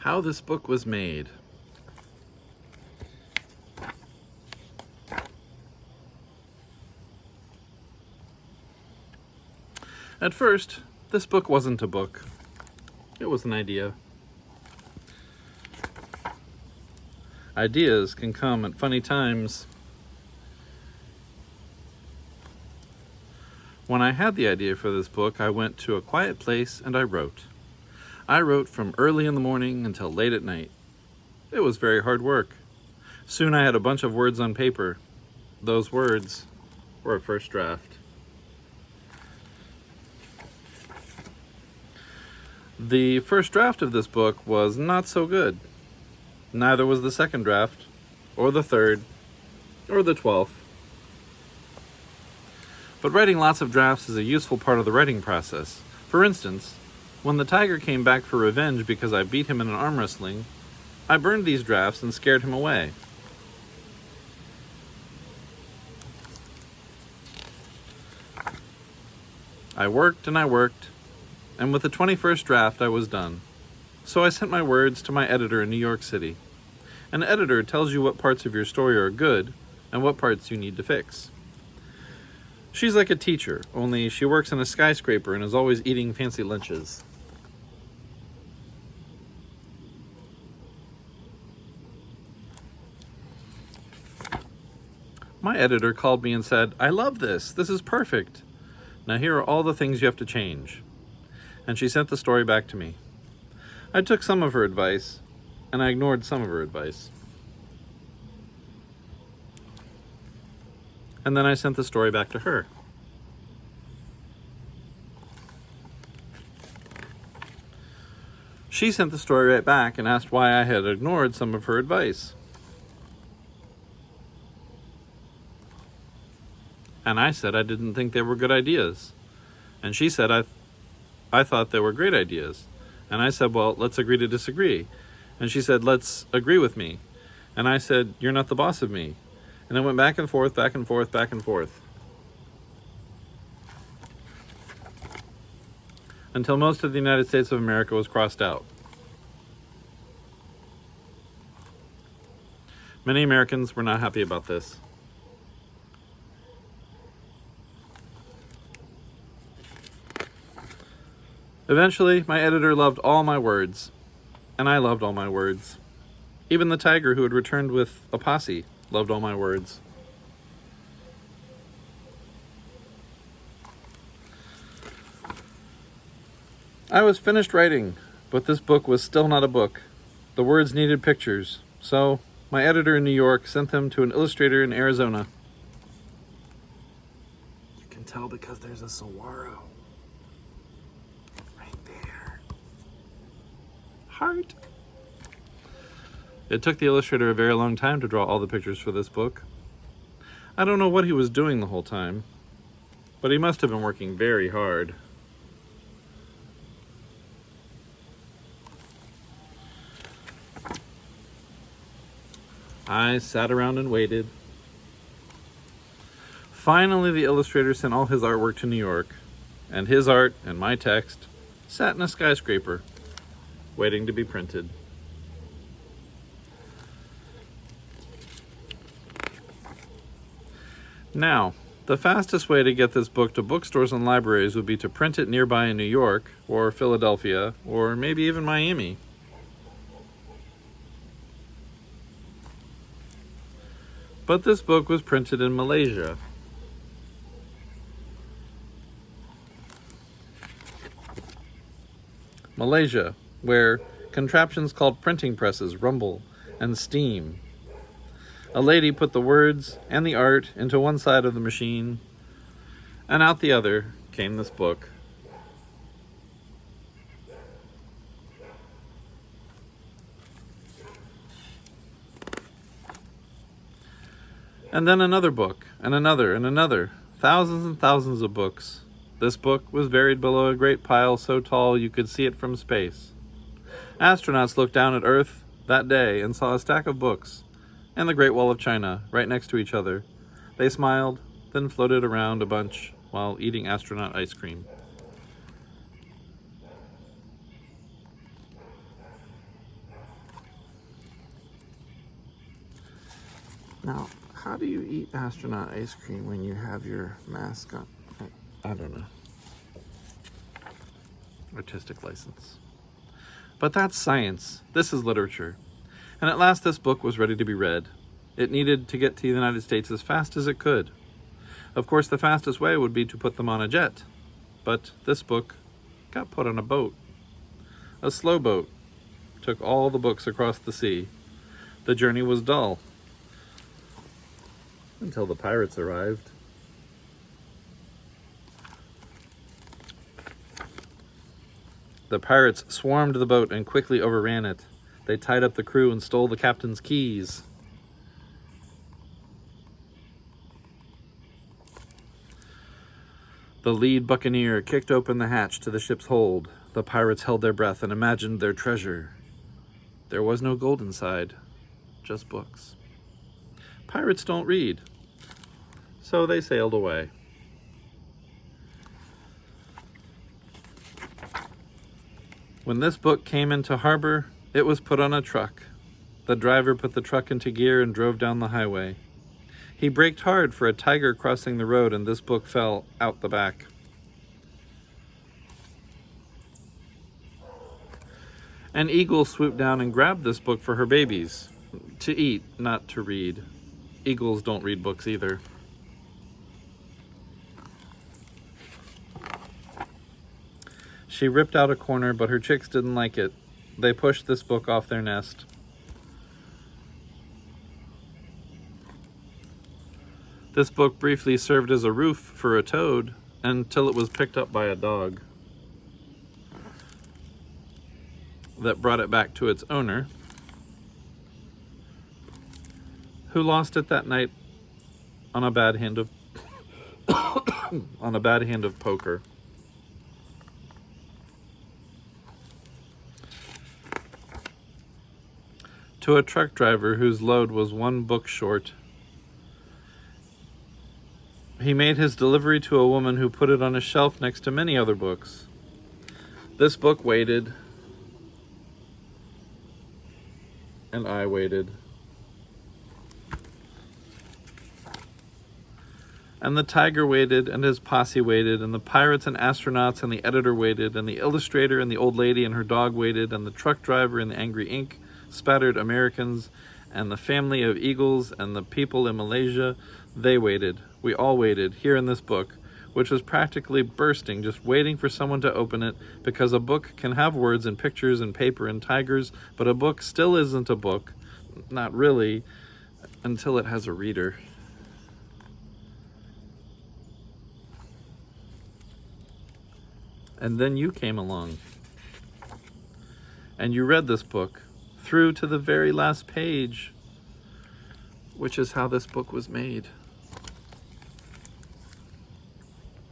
How this book was made. At first, this book wasn't a book. It was an idea. Ideas can come at funny times. When I had the idea for this book, I went to a quiet place and I wrote. I wrote from early in the morning until late at night. It was very hard work. Soon I had a bunch of words on paper. Those words were a first draft. The first draft of this book was not so good. Neither was the second draft, or the third, or the 12th. But writing lots of drafts is a useful part of the writing process. For instance, when the tiger came back for revenge because I beat him in an arm wrestling, I burned these drafts and scared him away. I worked, and with the 21st draft I was done. So I sent my words to my editor in New York City. An editor tells you what parts of your story are good and what parts you need to fix. She's like a teacher, only she works in a skyscraper and is always eating fancy lunches. My editor called me and said, "I love this. This is perfect. Now here are all the things you have to change." And she sent the story back to me. I took some of her advice, and I ignored some of her advice. And then I sent the story back to her. She sent the story right back and asked why I had ignored some of her advice. And I said I didn't think they were good ideas. And she said I thought they were great ideas. And I said, well, let's agree to disagree. And she said, let's agree with me. And I said, you're not the boss of me. And it went back and forth, back and forth, back and forth. Until most of the United States of America was crossed out. Many Americans were not happy about this. Eventually, my editor loved all my words, and I loved all my words. Even the tiger who had returned with a posse loved all my words. I was finished writing, but this book was still not a book. The words needed pictures, so my editor in New York sent them to an illustrator in Arizona. You can tell because there's a saguaro. Right there. Heart. It took the illustrator a very long time to draw all the pictures for this book. I don't know what he was doing the whole time, but he must have been working very hard. I sat around and waited. Finally, the illustrator sent all his artwork to New York, and his art and my text sat in a skyscraper, waiting to be printed. Now, the fastest way to get this book to bookstores and libraries would be to print it nearby in New York, or Philadelphia, or maybe even Miami. But this book was printed in Malaysia. Malaysia, where contraptions called printing presses rumble and steam. A lady put the words and the art into one side of the machine, and out the other came this book. And then another book, and another, and another. Thousands and thousands of books. This book was buried below a great pile so tall you could see it from space. Astronauts looked down at Earth that day and saw a stack of books and the Great Wall of China right next to each other. They smiled, then floated around a bunch while eating astronaut ice cream. Now, how do you eat astronaut ice cream when you have your mask on? I don't know. Artistic license. But that's science. This is literature. And at last this book was ready to be read. It needed to get to the United States as fast as it could. Of course, the fastest way would be to put them on a jet. But this book got put on a boat. A slow boat took all the books across the sea. The journey was dull until the pirates arrived. The pirates swarmed the boat and quickly overran it. They tied up the crew and stole the captain's keys. The lead buccaneer kicked open the hatch to the ship's hold. The pirates held their breath and imagined their treasure. There was no gold inside, just books. Pirates don't read, so they sailed away. When this book came into harbor, it was put on a truck. The driver put the truck into gear and drove down the highway. He braked hard for a tiger crossing the road, and this book fell out the back. An eagle swooped down and grabbed this book for her babies. To eat, not to read. Eagles don't read books either. She ripped out a corner, but her chicks didn't like it. They pushed this book off their nest. This book briefly served as a roof for a toad until it was picked up by a dog that brought it back to its owner, who lost it that night on a bad hand of on a bad hand of poker. To a truck driver whose load was one book short. He made his delivery to a woman who put it on a shelf next to many other books. This book waited, and I waited. And the tiger waited, and his posse waited, and the pirates and astronauts and the editor waited, and the illustrator and the old lady and her dog waited, and the truck driver and the angry ink spattered Americans, and the family of eagles and the people in Malaysia, they waited. We all waited here in this book, which was practically bursting, just waiting for someone to open it, because a book can have words and pictures and paper and tigers, but a book still isn't a book, not really, until it has a reader. And then you came along, and you read this book through to the very last page, which is how this book was made.